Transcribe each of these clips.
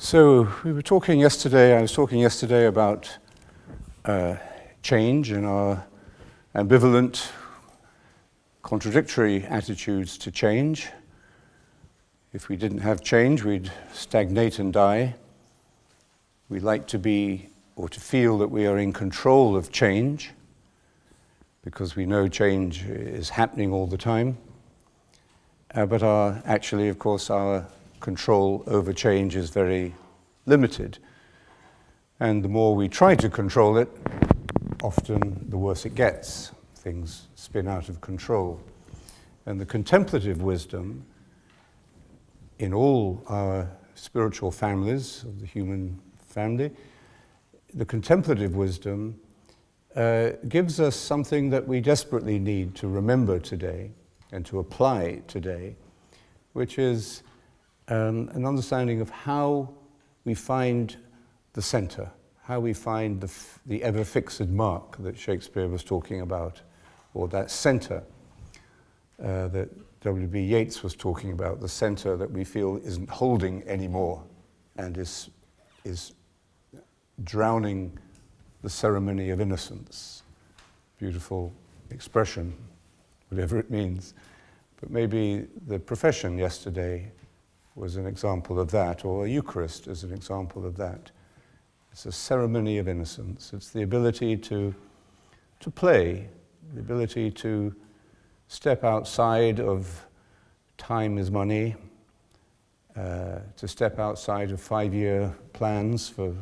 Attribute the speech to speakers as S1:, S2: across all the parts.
S1: So we were talking yesterday, I was talking yesterday about change and our ambivalent, contradictory attitudes to change. If we didn't have change, we'd stagnate and die. We like to be, or to feel that we are in control of change, because we know change is happening all the time. But actually, of course, our control over change is very limited. And the more we try to control it, often the worse it gets. Things spin out of control. And the contemplative wisdom in all our spiritual families of the human family, the contemplative wisdom gives us something that we desperately need to remember today and to apply today, which is an understanding of how we find the center, how we find the ever-fixed mark that Shakespeare was talking about, or that center that W.B. Yeats was talking about, the center that we feel isn't holding anymore and is drowning the ceremony of innocence. Beautiful expression, whatever it means. But maybe the profession yesterday was an example of that, or a Eucharist is an example of that. It's a ceremony of innocence. It's the ability to play, the ability to step outside of time is money, to step outside of 5-year plans for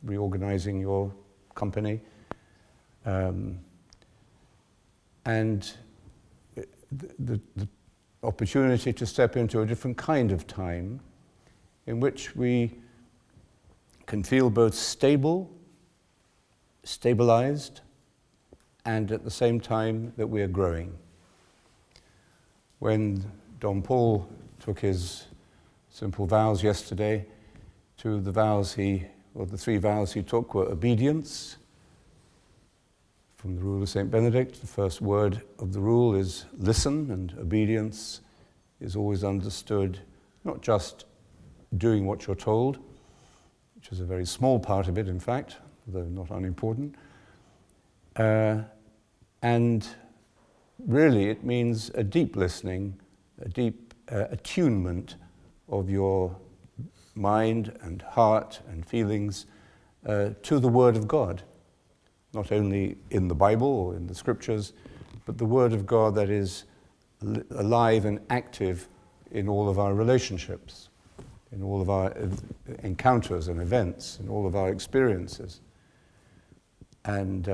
S1: reorganizing your company, and the opportunity to step into a different kind of time in which we can feel both stabilized, and at the same time that we are growing. When Don Paul took his simple vows yesterday, the 3 vows he took were obedience. From the rule of St. Benedict, the first word of the rule is listen, and obedience is always understood not just doing what you're told, which is a very small part of it, in fact, though not unimportant. And really it means a deep listening, a deep attunement of your mind and heart and feelings to the Word of God. Not only in the Bible or in the Scriptures, but the Word of God that is alive and active in all of our relationships, in all of our encounters and events, in all of our experiences. And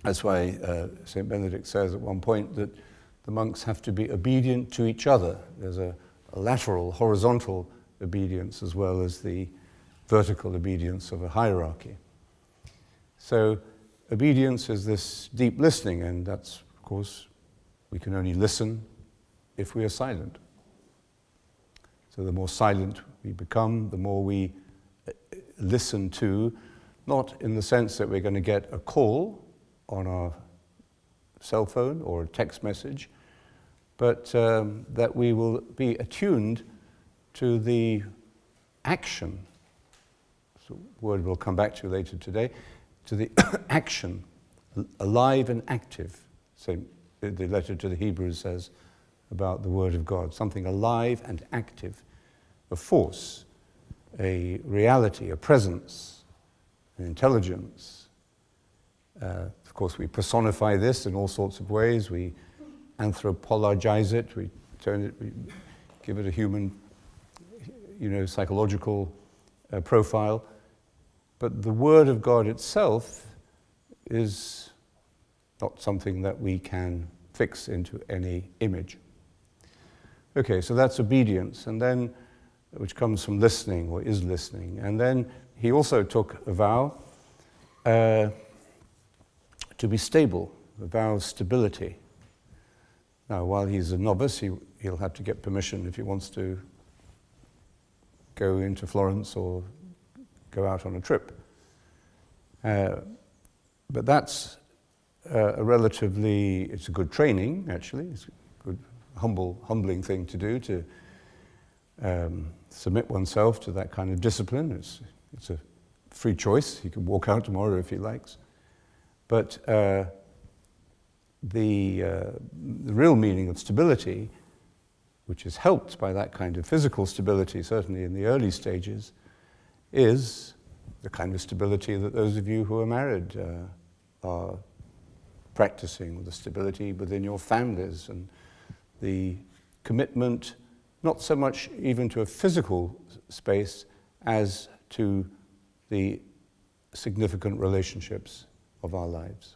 S1: that's why St. Benedict says at one point that the monks have to be obedient to each other. There's a lateral, horizontal obedience as well as the vertical obedience of a hierarchy. So obedience is this deep listening, and that's, of course, we can only listen if we are silent. So the more silent we become, the more we listen to, not in the sense that we're going to get a call on our cell phone or a text message, but that we will be attuned to the action. So a word we'll come back to later today, to the action, alive and active. So the letter to the Hebrews says about the Word of God, something alive and active, a force, a reality, a presence, an intelligence. Of course, we personify this in all sorts of ways. We anthropologize it, we turn it, we give it a human, psychological profile. But the Word of God itself is not something that we can fix into any image. Okay, so that's obedience, and then, which comes from listening, or is listening. And then he also took a vow to be stable, a vow of stability. Now, while he's a novice, he'll have to get permission if he wants to go into Florence or go out on a trip. But that's it's a good training, actually. It's a good, humbling thing to do, to submit oneself to that kind of discipline. It's a free choice. He can walk out tomorrow if he likes. But the real meaning of stability, which is helped by that kind of physical stability, certainly in the early stages, is the kind of stability that those of you who are married are practicing, the stability within your families and the commitment, not so much even to a physical space as to the significant relationships of our lives.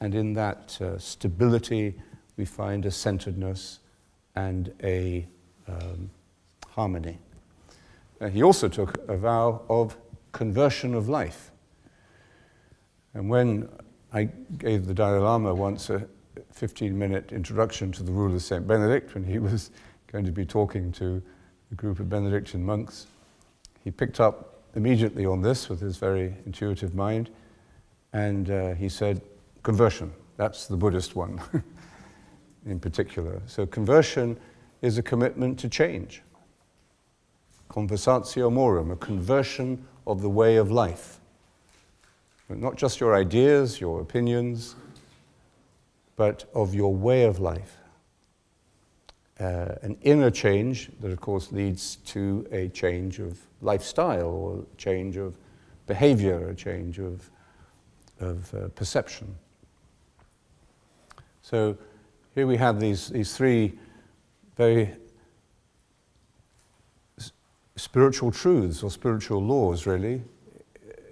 S1: And in that stability, we find a centeredness and a harmony. He also took a vow of conversion of life. And when I gave the Dalai Lama once a 15-minute introduction to the rule of St. Benedict, when he was going to be talking to a group of Benedictine monks, he picked up immediately on this with his very intuitive mind, and he said, conversion, that's the Buddhist one in particular. So conversion is a commitment to change. Conversatio morum, a conversion of the way of life. Not just your ideas, your opinions, but of your way of life. An inner change that, of course, leads to a change of lifestyle, or a change of behavior, a change of perception. So here we have these three very spiritual truths, or spiritual laws, really,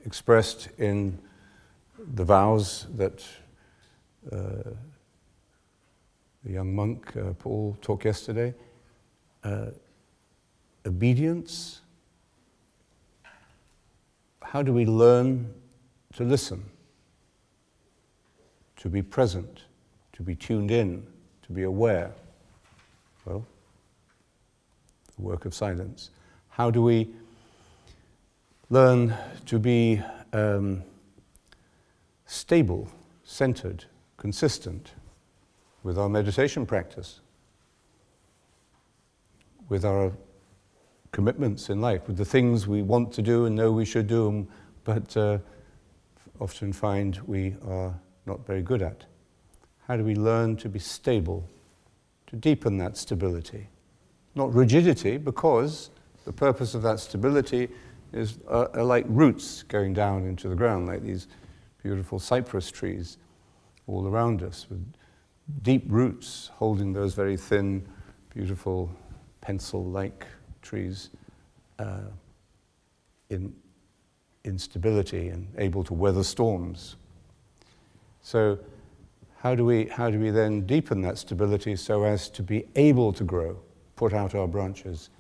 S1: expressed in the vows that the young monk, Paul, taught yesterday. Obedience. How do we learn to listen? To be present, to be tuned in, to be aware? Well, the work of silence. How do we learn to be stable, centered, consistent with our meditation practice, with our commitments in life, with the things we want to do and know we should do, but often find we are not very good at? How do we learn to be stable, to deepen that stability? Not rigidity, because the purpose of that stability is are like roots going down into the ground, like these beautiful cypress trees all around us, with deep roots holding those very thin, beautiful, pencil-like trees in stability and able to weather storms. So how do we then deepen that stability so as to be able to grow, put out our branches,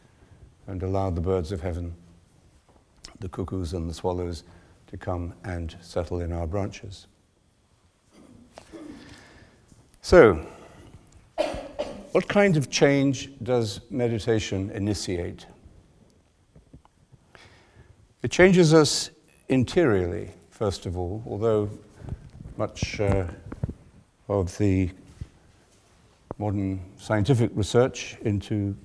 S1: and allow the birds of heaven, the cuckoos and the swallows, to come and settle in our branches? So, what kind of change does meditation initiate? It changes us interiorly, first of all, although much of the modern scientific research into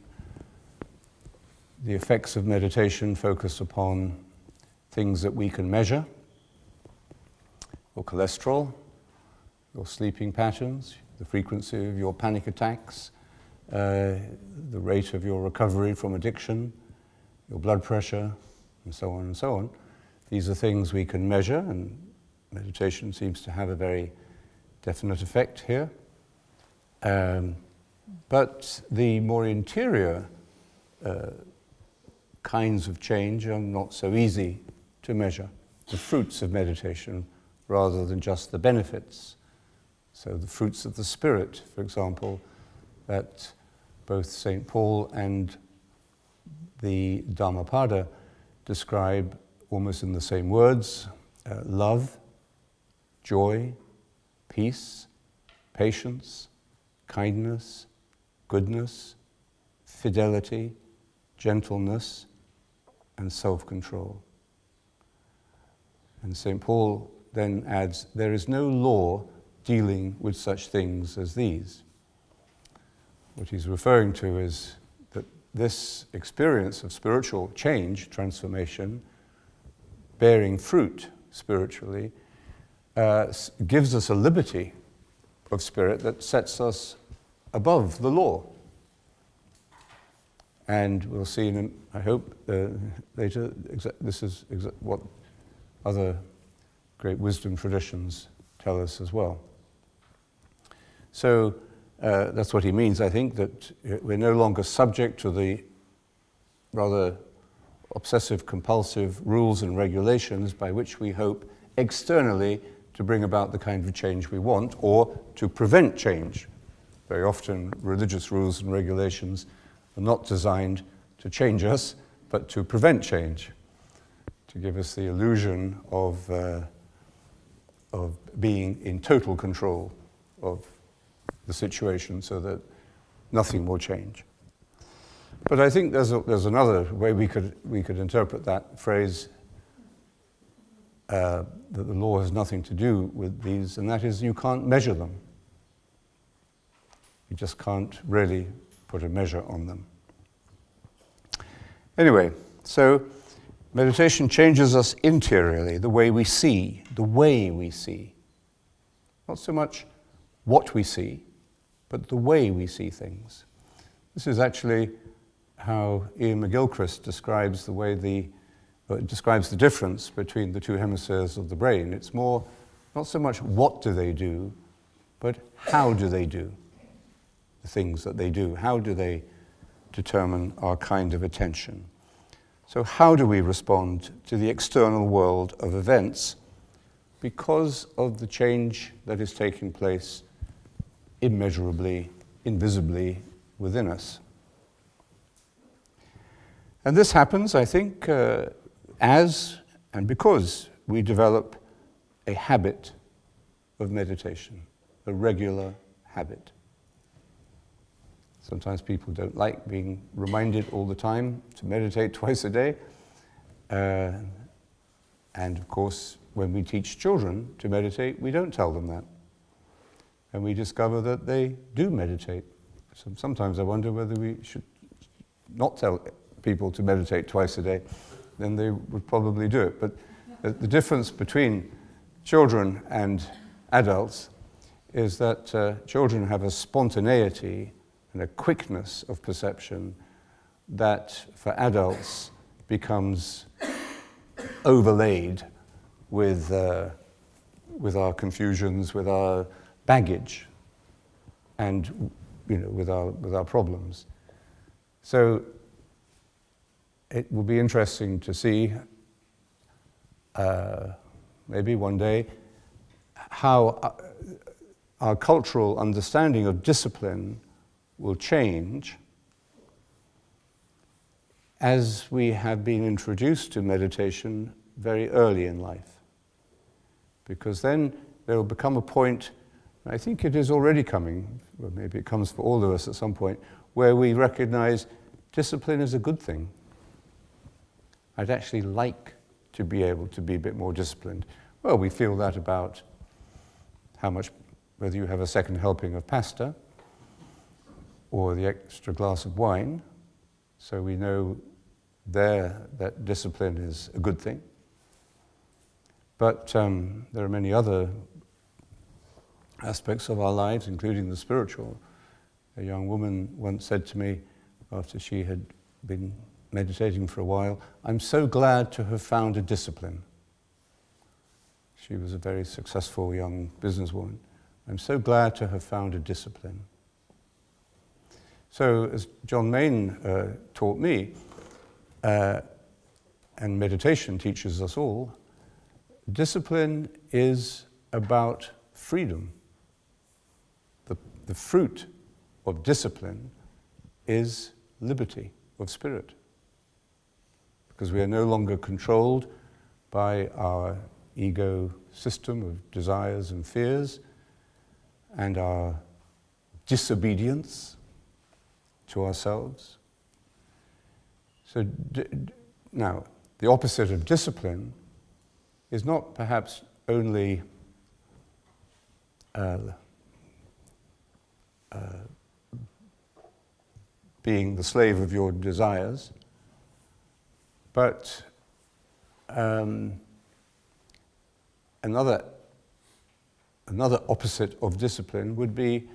S1: the effects of meditation focus upon things that we can measure: your cholesterol, your sleeping patterns, the frequency of your panic attacks, the rate of your recovery from addiction, your blood pressure, and so on and so on. These are things we can measure, and meditation seems to have a very definite effect here. But the more interior kinds of change are not so easy to measure. The fruits of meditation rather than just the benefits. So the fruits of the spirit, for example, that both St. Paul and the Dhammapada describe almost in the same words: love, joy, peace, patience, kindness, goodness, fidelity, gentleness, and self-control. And St. Paul then adds, there is no law dealing with such things as these. What he's referring to is that this experience of spiritual change, transformation, bearing fruit spiritually, gives us a liberty of spirit that sets us above the law. And we'll see, I hope, later, this is what other great wisdom traditions tell us as well. So that's what he means, I think, that we're no longer subject to the rather obsessive, compulsive rules and regulations by which we hope externally to bring about the kind of change we want or to prevent change. Very often, religious rules and regulations are not designed to change us, but to prevent change, to give us the illusion of being in total control of the situation so that nothing will change. But I think there's another way we could interpret that phrase, that the law has nothing to do with these, and that is you can't measure them. You just can't really put a measure on them. Anyway, so meditation changes us interiorly, the way we see. Not so much what we see, but the way we see things. This is actually how Ian McGilchrist describes describes the difference between the two hemispheres of the brain. It's more, not so much what do they do, but how do they do the things that they do? How do they determine our kind of attention? So how do we respond to the external world of events because of the change that is taking place immeasurably, invisibly within us? And this happens, I think, as and because we develop a habit of meditation, a regular habit. Sometimes people don't like being reminded all the time to meditate twice a day. And of course, when we teach children to meditate, we don't tell them that. And we discover that they do meditate. So sometimes I wonder whether we should not tell people to meditate twice a day, then they would probably do it. But the difference between children and adults is that children have a spontaneity and a quickness of perception that for adults becomes overlaid with our confusions, with our baggage, and with our problems. So it will be interesting to see, maybe one day, how our cultural understanding of discipline will change as we have been introduced to meditation very early in life. Because then there will become a point, I think it is already coming, or maybe it comes for all of us at some point, where we recognize discipline is a good thing. I'd actually like to be able to be a bit more disciplined. Well, we feel that about whether you have a second helping of pasta or the extra glass of wine. So we know there that discipline is a good thing. But there are many other aspects of our lives, including the spiritual. A young woman once said to me, after she had been meditating for a while, "I'm so glad to have found a discipline." She was a very successful young businesswoman. "I'm so glad to have found a discipline." So, as John Main taught me, and meditation teaches us all, discipline is about freedom. The fruit of discipline is liberty of spirit. Because we are no longer controlled by our ego system of desires and fears and our disobedience to ourselves. So now, the opposite of discipline is not perhaps only being the slave of your desires. But another opposite of discipline would be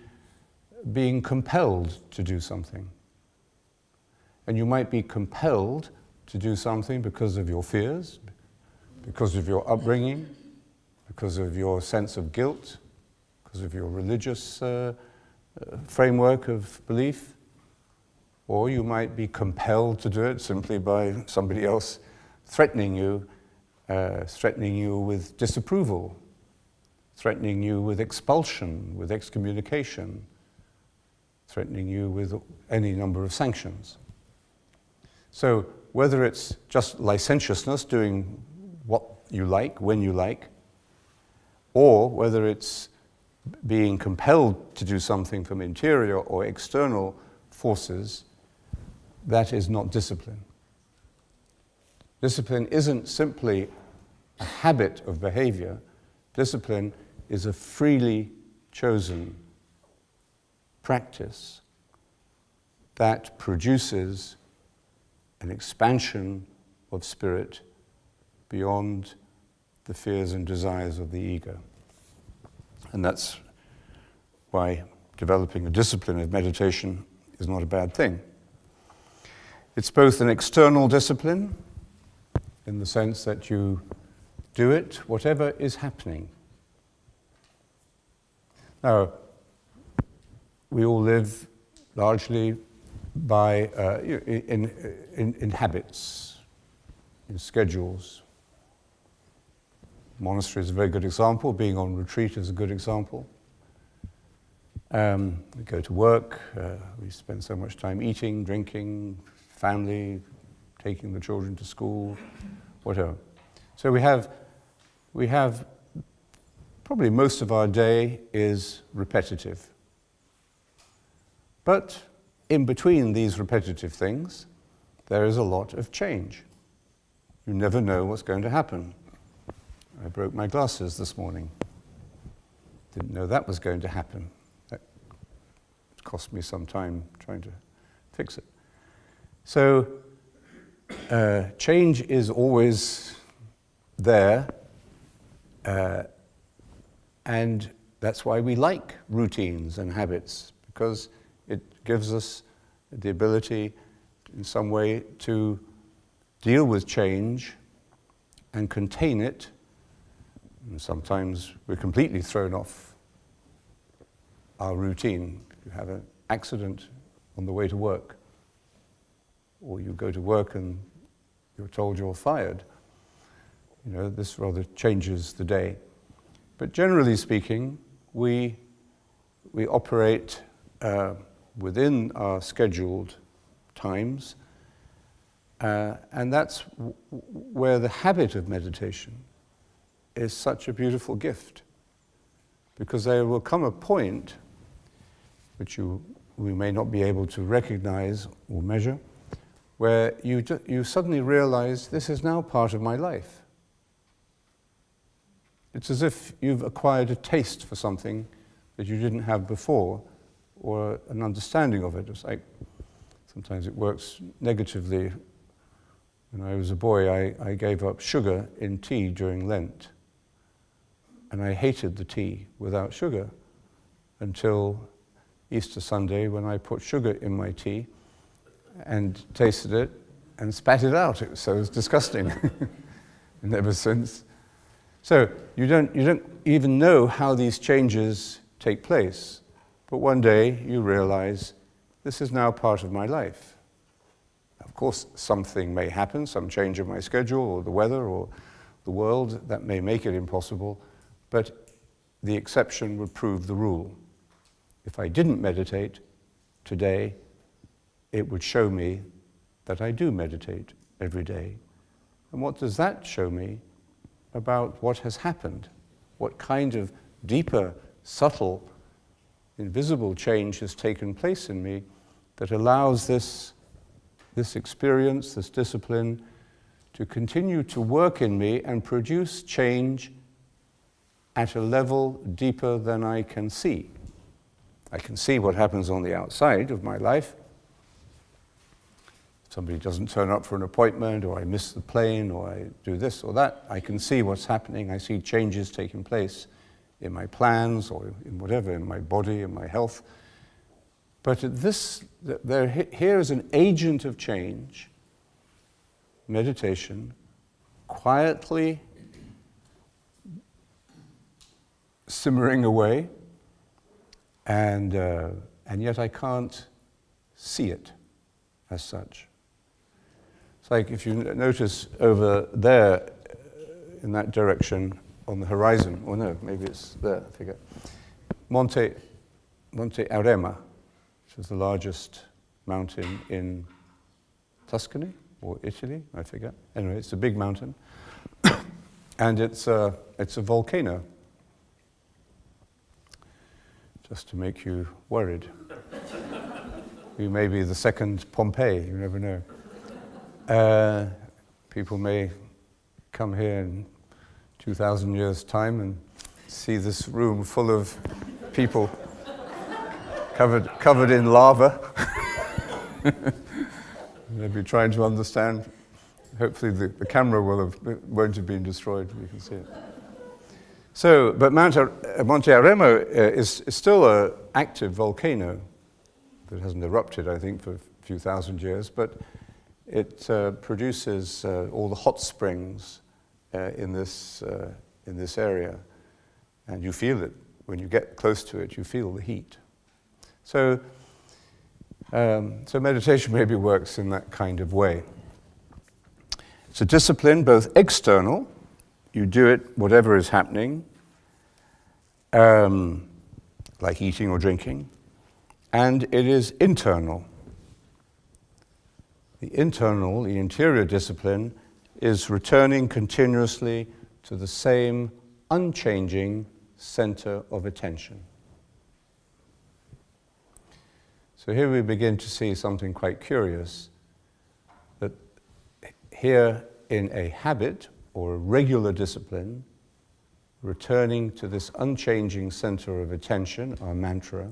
S1: being compelled to do something. And you might be compelled to do something because of your fears, because of your upbringing, because of your sense of guilt, because of your religious framework of belief. Or you might be compelled to do it simply by somebody else threatening you with disapproval, threatening you with expulsion, with excommunication, threatening you with any number of sanctions. So whether it's just licentiousness, doing what you like, when you like, or whether it's being compelled to do something from interior or external forces, that is not discipline. Discipline isn't simply a habit of behavior. Discipline is a freely chosen practice that produces an expansion of spirit beyond the fears and desires of the ego. And that's why developing a discipline of meditation is not a bad thing. It's both an external discipline, in the sense that you do it whatever is happening. Now, we all live largely by in habits, in schedules. Monastery is a very good example. Being on retreat is a good example. We go to work. We spend so much time eating, drinking, family, taking the children to school, whatever. So we have probably most of our day is repetitive. But in between these repetitive things, there is a lot of change. You never know what's going to happen. I broke my glasses this morning. Didn't know that was going to happen. That cost me some time trying to fix it. So change is always there, and that's why we like routines and habits, because it gives us the ability in some way to deal with change and contain it. And sometimes we're completely thrown off our routine. You have an accident on the way to work, or you go to work and you're told you're fired. You know, this rather changes the day. But generally speaking, we operate within our scheduled times, and that's where the habit of meditation is such a beautiful gift, because there will come a point which we may not be able to recognize or measure, where you suddenly realize, this is now part of my life. It's as if you've acquired a taste for something that you didn't have before, or an understanding of it. It's like, sometimes it works negatively. When I was a boy, I gave up sugar in tea during Lent. And I hated the tea without sugar until Easter Sunday, when I put sugar in my tea and tasted it and spat it out. It was disgusting. And ever since. So you don't even know how these changes take place. But one day you realize, this is now part of my life. Of course, something may happen, some change in my schedule or the weather or the world that may make it impossible, but the exception would prove the rule. If I didn't meditate today, it would show me that I do meditate every day. And what does that show me about what has happened? What kind of deeper, subtle, invisible change has taken place in me that allows this experience, this discipline, to continue to work in me and produce change at a level deeper than I can see. I can see what happens on the outside of my life, somebody doesn't turn up for an appointment, or I miss the plane, or I do this or that, I can see what's happening. I see changes taking place in my plans, or in whatever, in my body, in my health. But here is an agent of change, meditation, quietly simmering away, and yet I can't see it as such. It's like if you notice over there, in that direction, on the horizon, or no, maybe it's there, I forget, Monte Arema, which is the largest mountain in Tuscany, or Italy, I forget. Anyway, it's a big mountain, and it's a volcano, just to make you worried. You may be the second Pompeii, you never know. People may come here in 2,000 years' time and see this room full of people covered in lava. They'll be trying to understand. Hopefully the camera won't have been destroyed, you can see it. So, but Monte Arema is still an active volcano that hasn't erupted, I think, for a few thousand years, but it produces all the hot springs in this area, and you feel it. When you get close to it, you feel the heat. So meditation maybe works in that kind of way. It's a discipline, both external, you do it whatever is happening, like eating or drinking, and it is internal. The interior discipline is returning continuously to the same unchanging center of attention. So here we begin to see something quite curious, that here in a habit or a regular discipline, returning to this unchanging center of attention, our mantra,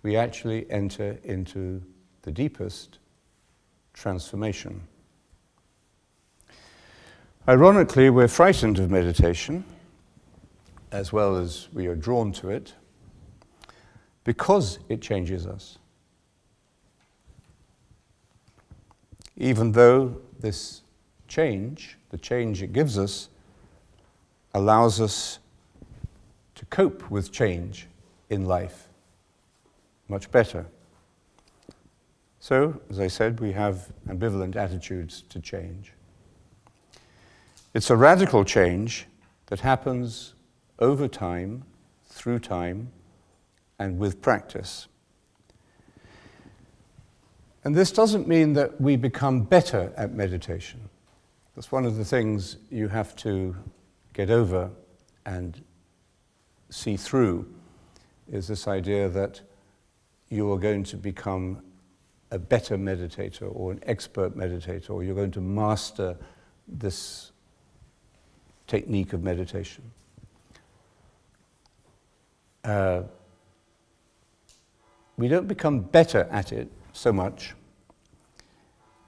S1: we actually enter into the deepest transformation. Ironically, we're frightened of meditation, as well as we are drawn to it, because it changes us. Even though this change, the change it gives us, allows us to cope with change in life much better. So, as I said, we have ambivalent attitudes to change. It's a radical change that happens over time, through time, and with practice. And this doesn't mean that we become better at meditation. That's one of the things you have to get over and see through, is this idea that you are going to become a better meditator or an expert meditator, or you're going to master this technique of meditation. We don't become better at it so much.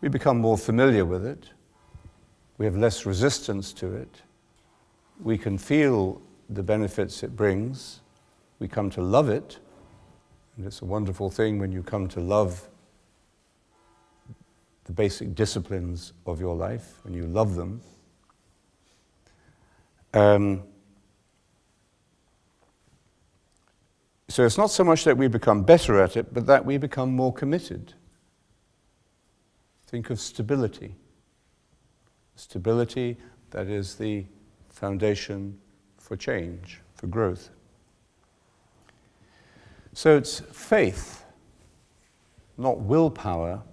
S1: We become more familiar with it. We have less resistance to it. We can feel the benefits it brings. We come to love it. And it's a wonderful thing when you come to love the basic disciplines of your life, and you love them. So it's not so much that we become better at it, but that we become more committed. Think of stability. Stability, that is the foundation for change, for growth. So it's faith, not willpower,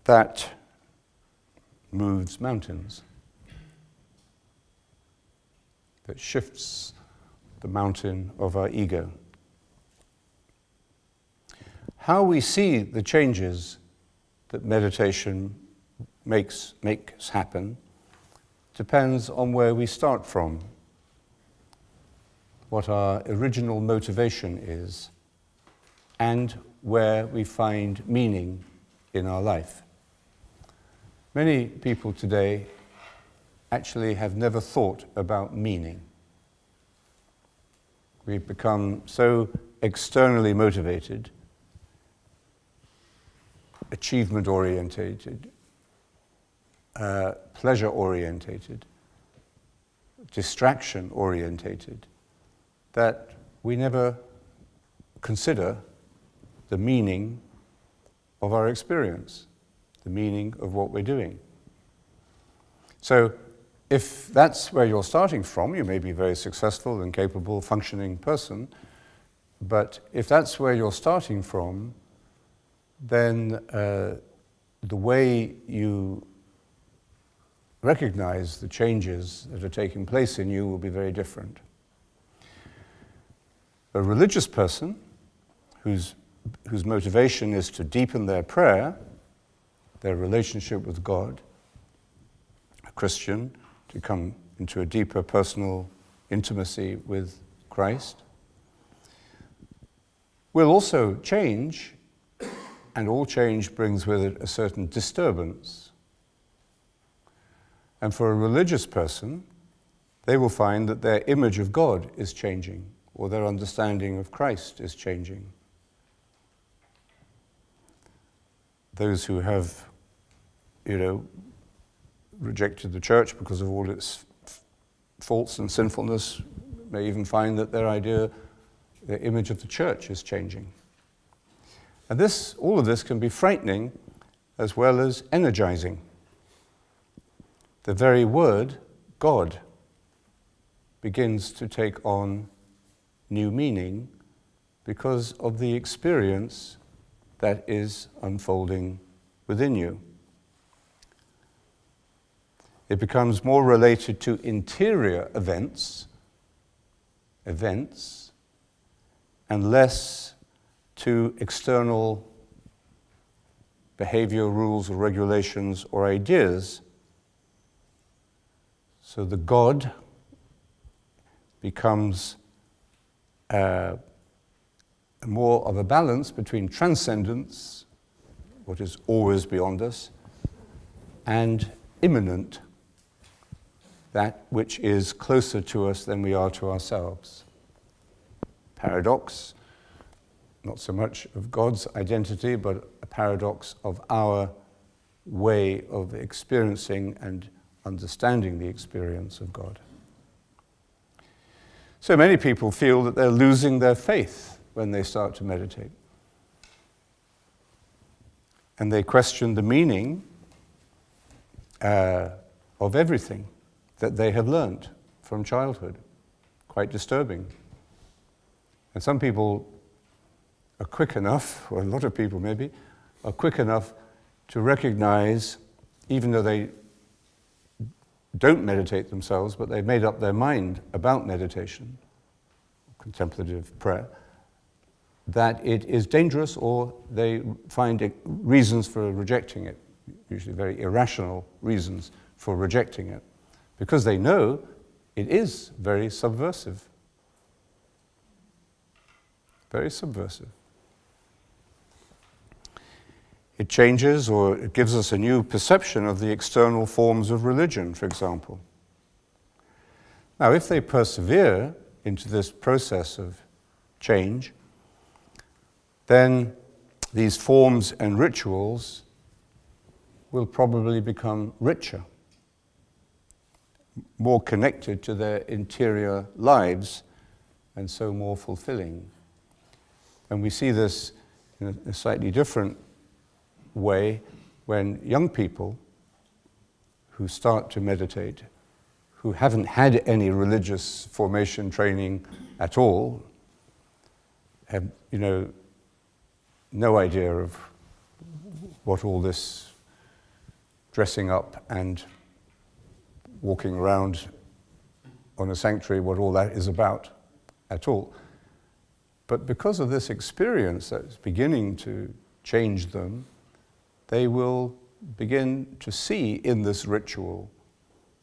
S1: that moves mountains, that shifts the mountain of our ego. How we see the changes that meditation makes happen depends on where we start from, what our original motivation is, and where we find meaning in our life. Many people today actually have never thought about meaning. We've become so externally motivated, achievement-orientated, pleasure-orientated, distraction-orientated, that we never consider the meaning of our experience, the meaning of what we're doing. So if that's where you're starting from, you may be a very successful and capable, functioning person, but if that's where you're starting from, then the way you recognize the changes that are taking place in you will be very different. A religious person whose motivation is to deepen their prayer, their relationship with God, a Christian, to come into a deeper personal intimacy with Christ, will also change, and all change brings with it a certain disturbance. And for a religious person, they will find that their image of God is changing, or their understanding of Christ is changing. Those who have, rejected the church because of all its faults and sinfulness may even find that their image of the church is changing. And all of this can be frightening as well as energizing. The very word, God, begins to take on new meaning because of the experience that is unfolding within you. It becomes more related to interior events, and less to external behavior rules or regulations or ideas. So the God becomes more of a balance between transcendence, what is always beyond us, and immanent, that which is closer to us than we are to ourselves. Paradox, not so much of God's identity, but a paradox of our way of experiencing and understanding the experience of God. So many people feel that they're losing their faith when they start to meditate. And they question the meaning of everything that they have learned from childhood. Quite disturbing. And some people are quick enough, or a lot of people maybe, are quick enough to recognize, even though they don't meditate themselves, but they've made up their mind about meditation, contemplative prayer, that it is dangerous, or they find reasons for rejecting it, usually very irrational reasons for rejecting it, because they know it is very subversive. Very subversive. It changes, or it gives us a new perception of the external forms of religion, for example. Now, if they persevere into this process of change, then these forms and rituals will probably become richer, more connected to their interior lives, and so more fulfilling. And we see this in a slightly different way when young people who start to meditate, who haven't had any religious formation training at all, have, no idea of what all this dressing up and walking around on a sanctuary, what all that is about at all. But because of this experience that's beginning to change them, they will begin to see in this ritual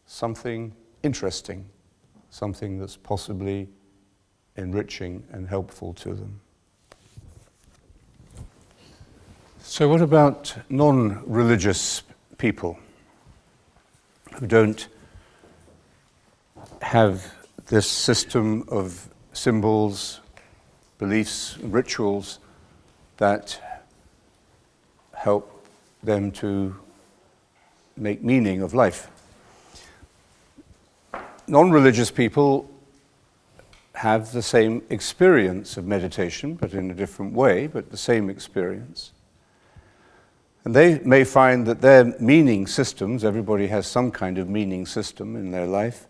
S1: something interesting, something that's possibly enriching and helpful to them. So what about non-religious people who don't have this system of symbols, beliefs, rituals that help them to make meaning of life? Non-religious people have the same experience of meditation, but in a different way, but the same experience. And they may find that their meaning systems, everybody has some kind of meaning system in their life,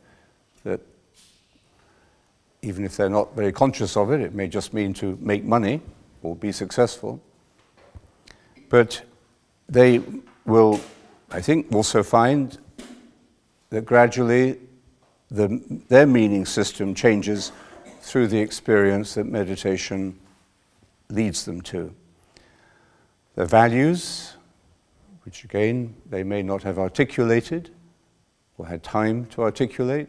S1: that even if they're not very conscious of it, it may just mean to make money or be successful. But they will, I think, also find that gradually their meaning system changes through the experience that meditation leads them to. Their values, which again they may not have articulated or had time to articulate.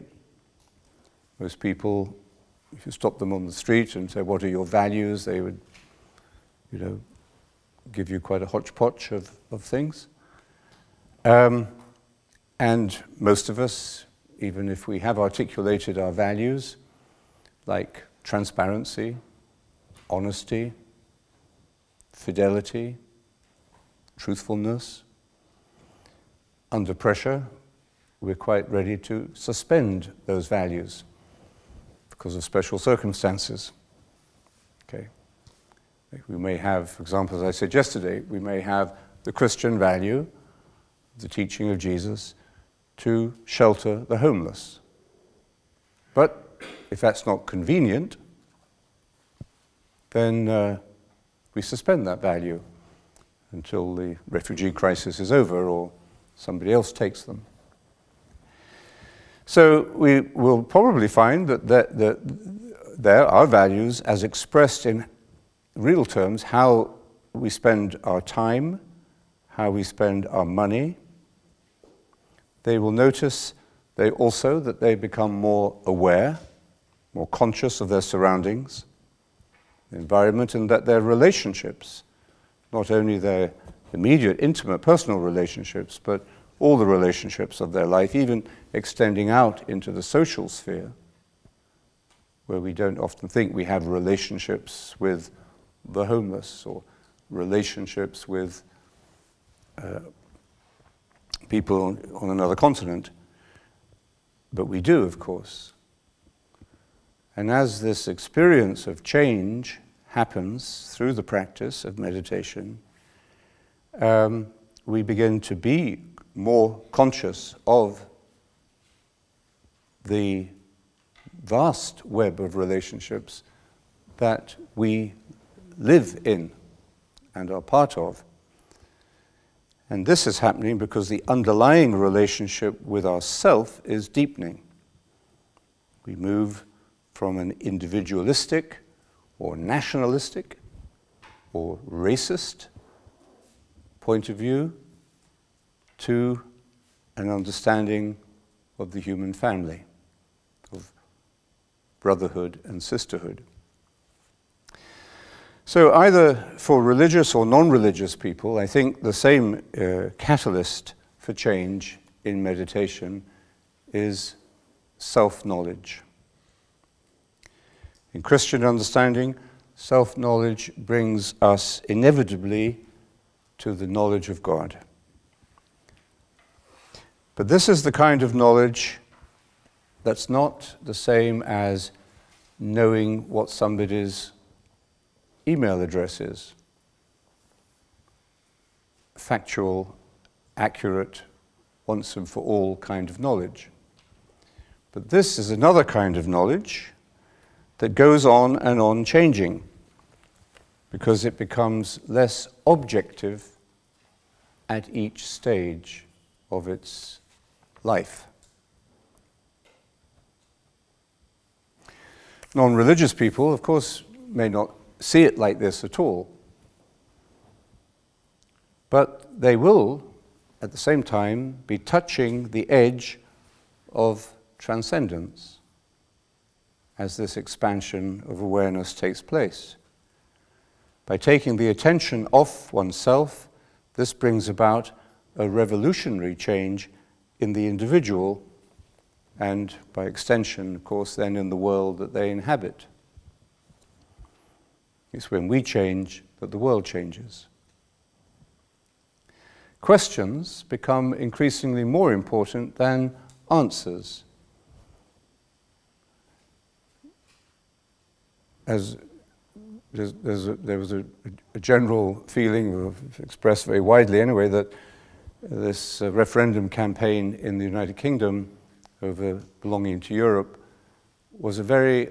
S1: Most people, if you stop them on the street and say, "What are your values?" they would, give you quite a hodgepodge of things. And most of us, even if we have articulated our values, like transparency, honesty, fidelity, truthfulness, under pressure, we're quite ready to suspend those values because of special circumstances. Okay. We may have, for example, as I said yesterday, we may have the Christian value, the teaching of Jesus, to shelter the homeless. But if that's not convenient, then we suspend that value until the refugee crisis is over or somebody else takes them. So we will probably find that there are values as expressed in real terms, how we spend our time, how we spend our money. They will notice that they become more aware, more conscious of their surroundings, the environment, and that their relationships, not only their immediate, intimate, personal relationships, but all the relationships of their life, even extending out into the social sphere, where we don't often think we have relationships with the homeless or relationships with people on another continent. But we do, of course. And as this experience of change happens through the practice of meditation, we begin to be more conscious of the vast web of relationships that we live in and are part of. And this is happening because the underlying relationship with ourself is deepening. We move from an individualistic or nationalistic or racist point of view to an understanding of the human family, of brotherhood and sisterhood. So either for religious or non-religious people, I think the same catalyst for change in meditation is self-knowledge. In Christian understanding, self-knowledge brings us inevitably to the knowledge of God. But this is the kind of knowledge that's not the same as knowing what somebody's email address is. Factual, accurate, once and for all kind of knowledge. But this is another kind of knowledge that goes on and on changing because it becomes less objective at each stage of its life. Non-religious people, of course, may not see it like this at all, but they will, at the same time, be touching the edge of transcendence as this expansion of awareness takes place. By taking the attention off oneself, this brings about a revolutionary change in the individual and, by extension, of course, then in the world that they inhabit. It's when we change that the world changes. Questions become increasingly more important than answers. As there was a general feeling, expressed very widely anyway, that this referendum campaign in the United Kingdom over belonging to Europe was a very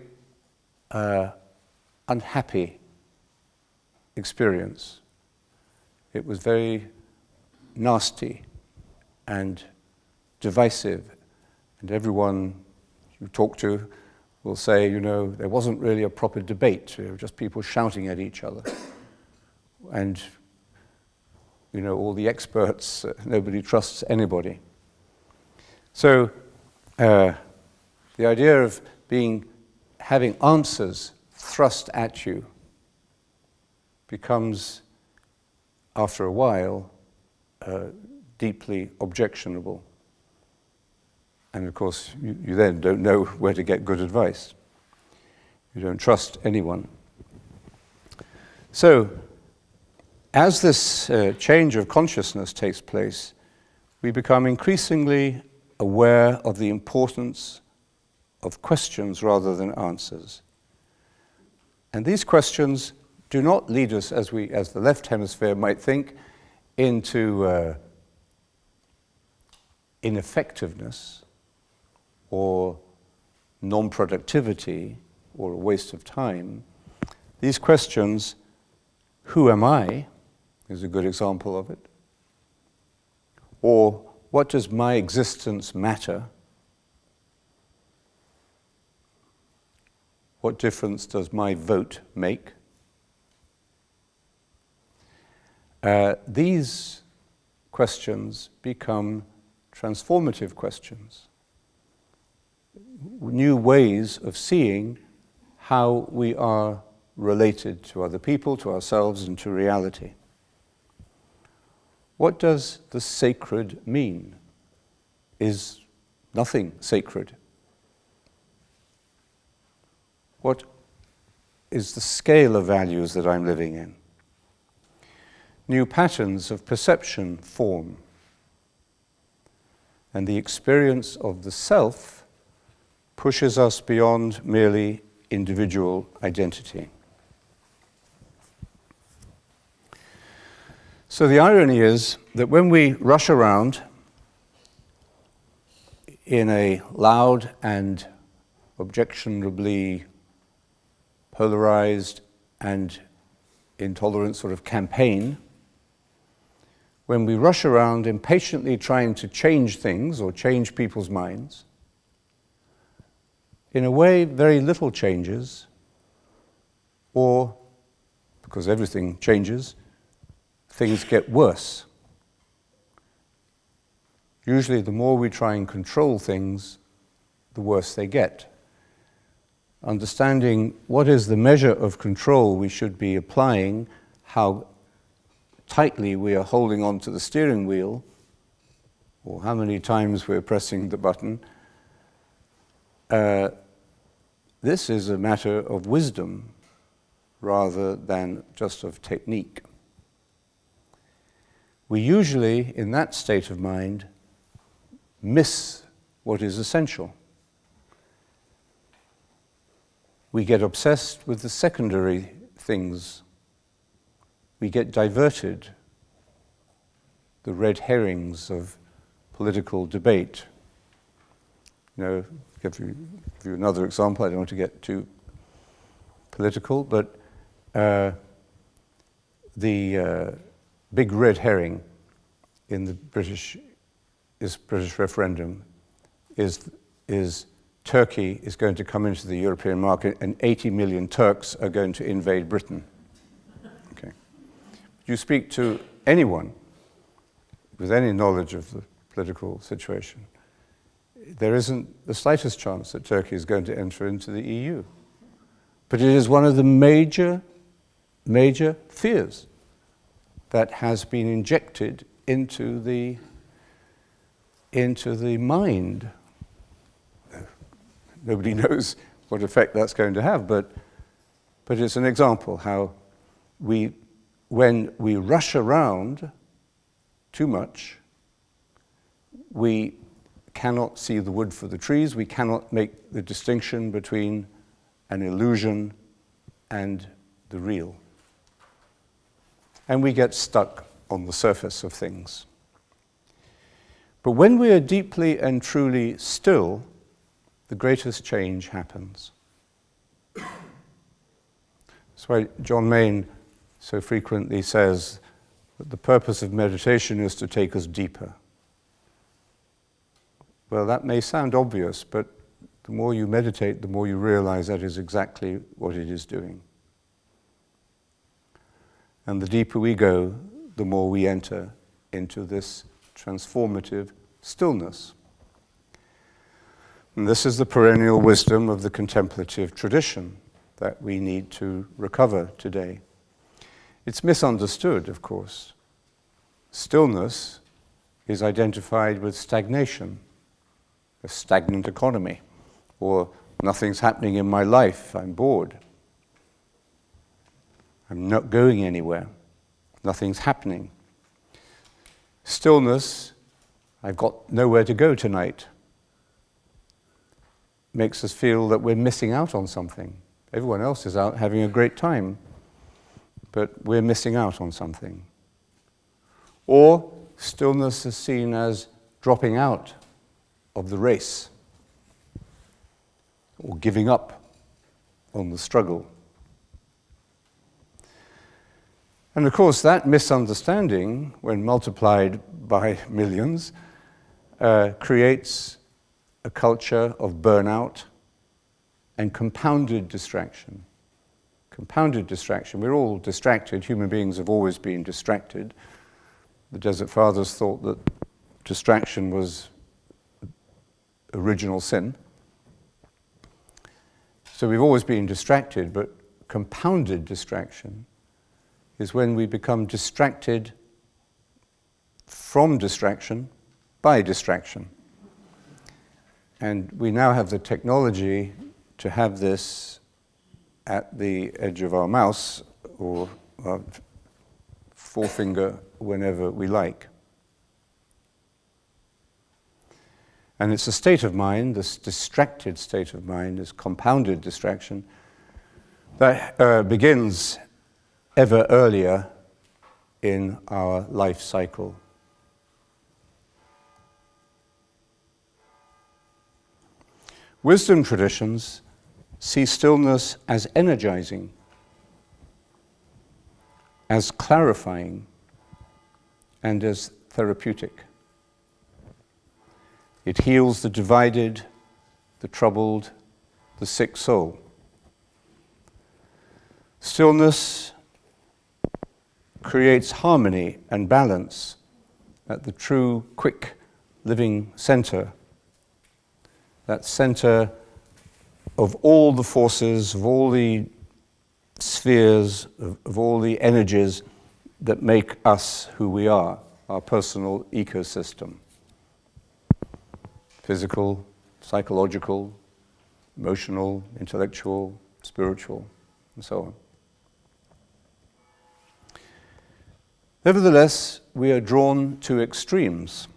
S1: unhappy experience. It was very nasty and divisive, and everyone you talk to will say, you know, there wasn't really a proper debate. There were just people shouting at each other. And, you know, all the experts, nobody trusts anybody. So the idea of having answers thrust at you becomes, after a while, deeply objectionable. And of course, you then don't know where to get good advice. You don't trust anyone. So, as this change of consciousness takes place, we become increasingly aware of the importance of questions rather than answers. And these questions do not lead us, as the left hemisphere might think, into ineffectiveness or non-productivity or a waste of time. These questions, who am I, is a good example of it. Or what does my existence matter? What difference does my vote make? These questions become transformative questions, new ways of seeing how we are related to other people, to ourselves, and to reality. What does the sacred mean? Is nothing sacred? What is the scale of values that I'm living in? New patterns of perception form, and the experience of the self pushes us beyond merely individual identity. So the irony is that when we rush around in a loud and objectionably polarized and intolerant sort of campaign, when we rush around impatiently trying to change things or change people's minds, in a way very little changes, or, because everything changes, things get worse. Usually the more we try and control things, the worse they get. Understanding what is the measure of control we should be applying, how tightly we are holding on to the steering wheel, or how many times we're pressing the button, this is a matter of wisdom rather than just of technique. We usually, in that state of mind, miss what is essential. We get obsessed with the secondary things. We get diverted, the red herrings of political debate. You know, give you another example. I don't want to get too political, but the big red herring in the British referendum is Turkey is going to come into the European market and 80 million Turks are going to invade Britain. Okay. You speak to anyone with any knowledge of the political situation, there isn't the slightest chance that Turkey is going to enter into the EU. But it is one of the major major fears that has been injected into the mind. Nobody knows what effect that's going to have, but it's an example how when we rush around too much, we cannot see the wood for the trees, we cannot make the distinction between an illusion and the real. And we get stuck on the surface of things. But when we are deeply and truly still, the greatest change happens. That's why John Main so frequently says that the purpose of meditation is to take us deeper. Well, that may sound obvious, but the more you meditate, the more you realize that is exactly what it is doing. And the deeper we go, the more we enter into this transformative stillness. And this is the perennial wisdom of the contemplative tradition that we need to recover today. It's misunderstood, of course. Stillness is identified with stagnation, a stagnant economy, or nothing's happening in my life, I'm bored. I'm not going anywhere, nothing's happening. Stillness, I've got nowhere to go tonight, makes us feel that we're missing out on something. Everyone else is out having a great time, but we're missing out on something. Or stillness is seen as dropping out of the race, or giving up on the struggle. And of course, that misunderstanding, when multiplied by millions, creates a culture of burnout and compounded distraction. Compounded distraction. We're all distracted. Human beings have always been distracted. The Desert Fathers thought that distraction was original sin. So we've always been distracted, but compounded distraction is when we become distracted from distraction by distraction. And we now have the technology to have this at the edge of our mouse or our forefinger whenever we like. And it's a state of mind, this distracted state of mind, this compounded distraction, that begins ever earlier in our life cycle. Wisdom traditions see stillness as energizing, as clarifying, and as therapeutic. It heals the divided, the troubled, the sick soul. Stillness creates harmony and balance at the true, quick, living center. That center of all the forces, of all the spheres, of all the energies that make us who we are, our personal ecosystem. Physical, psychological, emotional, intellectual, spiritual, and so on. Nevertheless, we are drawn to extremes.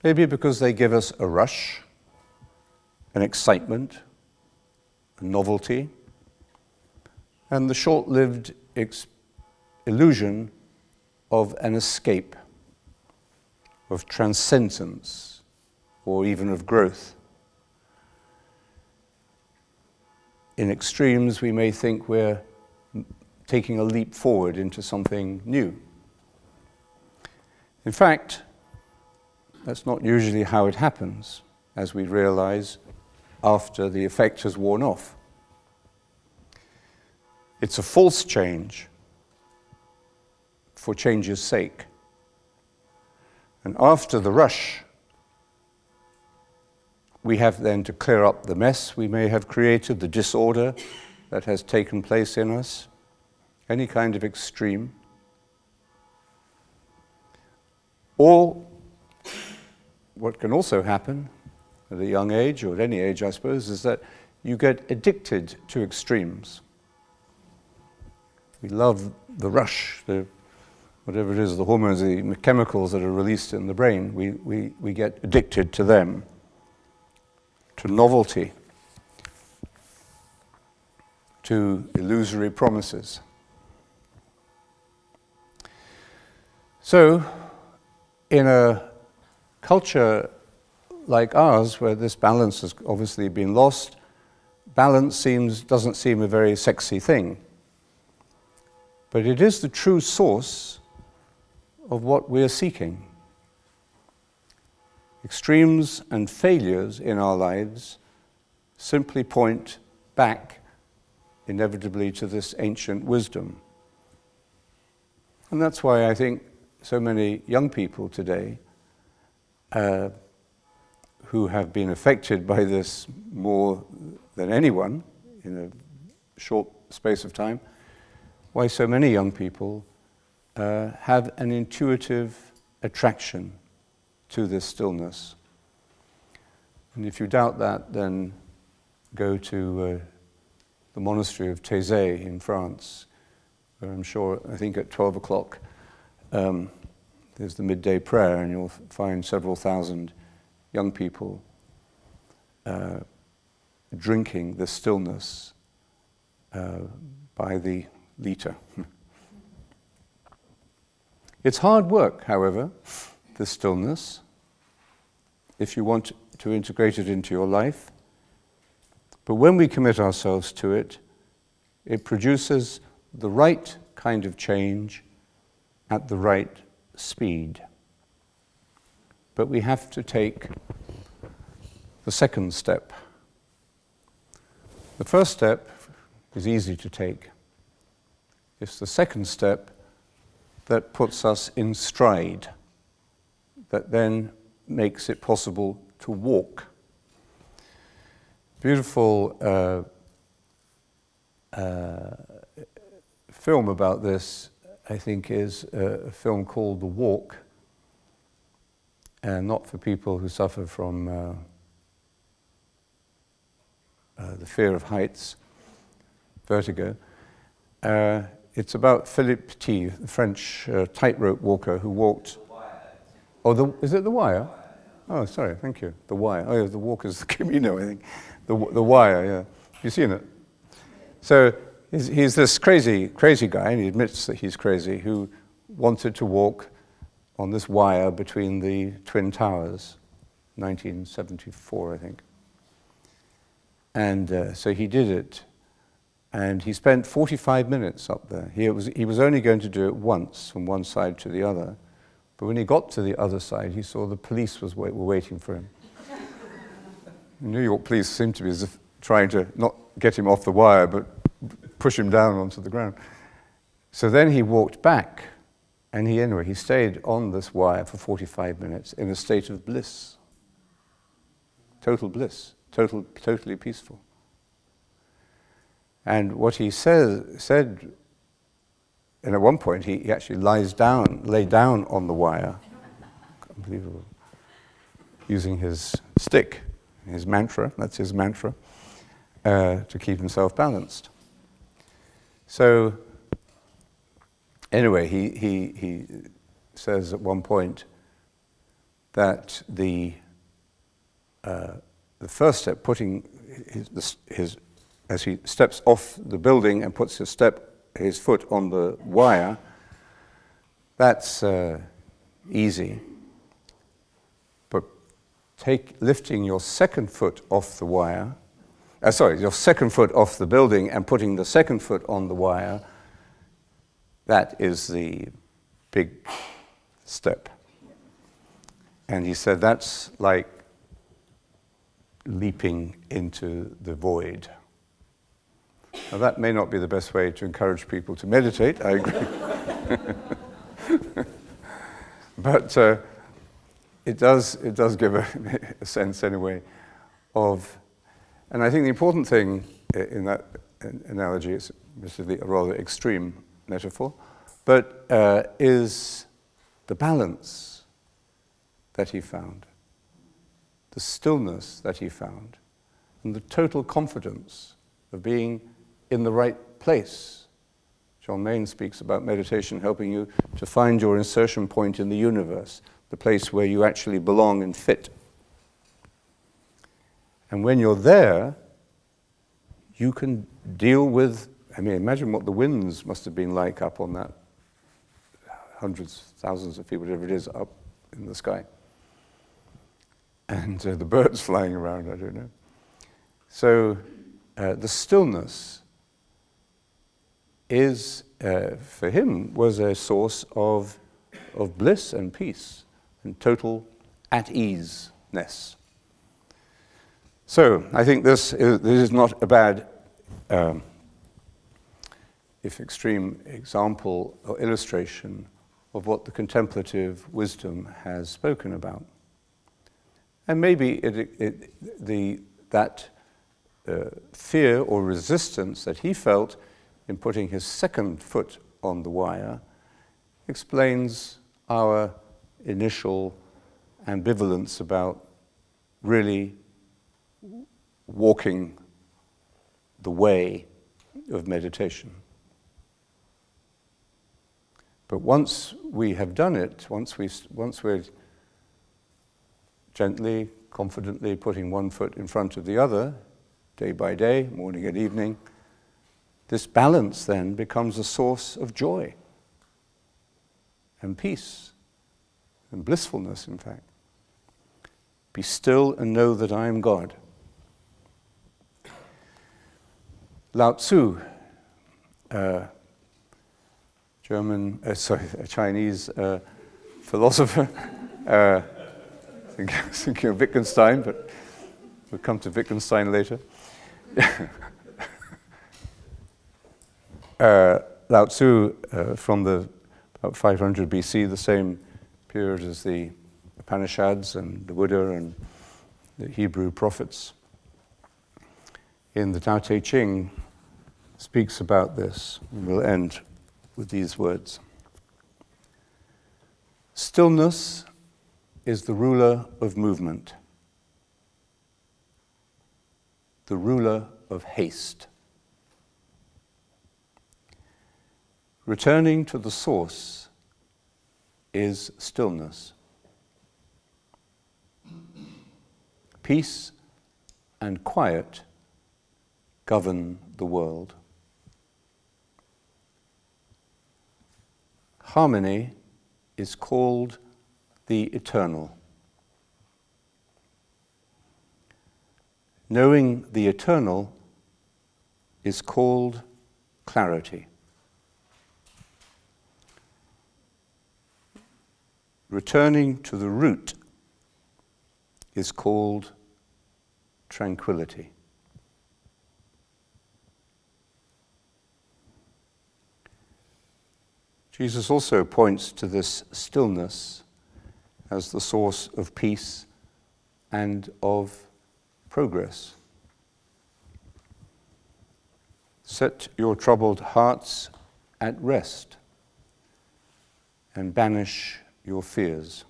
S1: Maybe because they give us a rush, an excitement, a novelty, and the short-lived illusion of an escape, of transcendence, or even of growth. In extremes, we may think we're taking a leap forward into something new. In fact, that's not usually how it happens, as we realize after the effect has worn off. It's a false change for change's sake. And after the rush, we have then to clear up the mess we may have created, the disorder, that has taken place in us, any kind of extreme, or what can also happen at a young age, or at any age I suppose, is that you get addicted to extremes. We love the rush, whatever it is, the hormones, the chemicals that are released in the brain, we get addicted to them, to novelty, to illusory promises. So, in a culture like ours, where this balance has obviously been lost, balance doesn't seem a very sexy thing. But it is the true source of what we're seeking. Extremes and failures in our lives simply point back inevitably to this ancient wisdom. And that's why I think so many young people today who have been affected by this more than anyone in a short space of time, why so many young people have an intuitive attraction to this stillness. And if you doubt that, then go to the monastery of Thésée in France, where I'm sure, I think at 12 o'clock, there's the midday prayer, and you'll find several thousand young people drinking the stillness by the liter. It's hard work, however, the stillness, if you want to integrate it into your life. But when we commit ourselves to it, it produces the right kind of change at the right speed. But we have to take the second step. The first step is easy to take. It's the second step that puts us in stride, that then makes it possible to walk. Beautiful film about this, I think, is a film called The Walk, and not for people who suffer from the fear of heights, vertigo. It's about Philippe Petit, the French tightrope walker who walked... Oh, is it The Wire? Oh, sorry, thank you. The Wire. Oh, yeah, The Walk is the Camino, I think. The Wire, yeah. Have you seen it? So he's this crazy guy, and he admits that he's crazy, who wanted to walk on this wire between the Twin Towers, 1974, I think. And so he did it, and he spent 45 minutes up there. He was only going to do it once, from one side to the other, but when he got to the other side, he saw the police were waiting for him. The New York police seemed to be as if trying to not get him off the wire, but push him down onto the ground. So then he walked back, and he stayed on this wire for 45 minutes in a state of bliss. Total bliss, totally peaceful. And what he said, and at one point he actually lay down on the wire, unbelievable, using his stick, his mantra, that's his mantra, to keep himself balanced. So, anyway, he says at one point that the first step, putting his as he steps off the building and puts his foot on the wire, that's easy. But lifting your second foot off the wire, your second foot off the building and putting the second foot on the wire, that is the big step. And he said that's like leaping into the void. Now that may not be the best way to encourage people to meditate, I agree. But it does give a sense anyway of, and I think the important thing in that analogy, it's admittedly a rather extreme metaphor, but is the balance that he found, the stillness that he found, and the total confidence of being in the right place. John Main speaks about meditation helping you to find your insertion point in the universe, the place where you actually belong and fit. And when you're there, you can deal with, imagine what the winds must have been like up on that hundreds, thousands of feet, whatever it is, up in the sky. And the birds flying around, I don't know. So the stillness is, for him, was a source of bliss and peace and total at-ease-ness. So I think this is not a bad, if extreme, example or illustration of what the contemplative wisdom has spoken about. And maybe that fear or resistance that he felt in putting his second foot on the wire explains our initial ambivalence about really walking the way of meditation. But once we have done it, once we're gently, confidently putting one foot in front of the other, day by day, morning and evening, this balance then becomes a source of joy and peace and blissfulness, in fact. Be still and know that I am God. Lao-Tzu, a Chinese philosopher, thinking of Wittgenstein, but we'll come to Wittgenstein later. Lao-Tzu, from about 500 BC, the same period as the Upanishads and the Buddha and the Hebrew prophets, in the Tao Te Ching, speaks about this. And we'll end with these words. Stillness is the ruler of movement, the ruler of haste. Returning to the source is stillness. Peace and quiet govern the world. Harmony is called the eternal. Knowing the eternal is called clarity. Returning to the root is called tranquility. Jesus also points to this stillness as the source of peace and of progress. Set your troubled hearts at rest and banish your fears.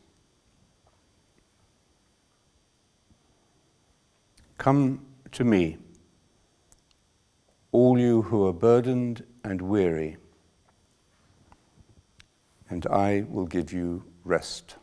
S1: Come to me, all you who are burdened and weary, and I will give you rest.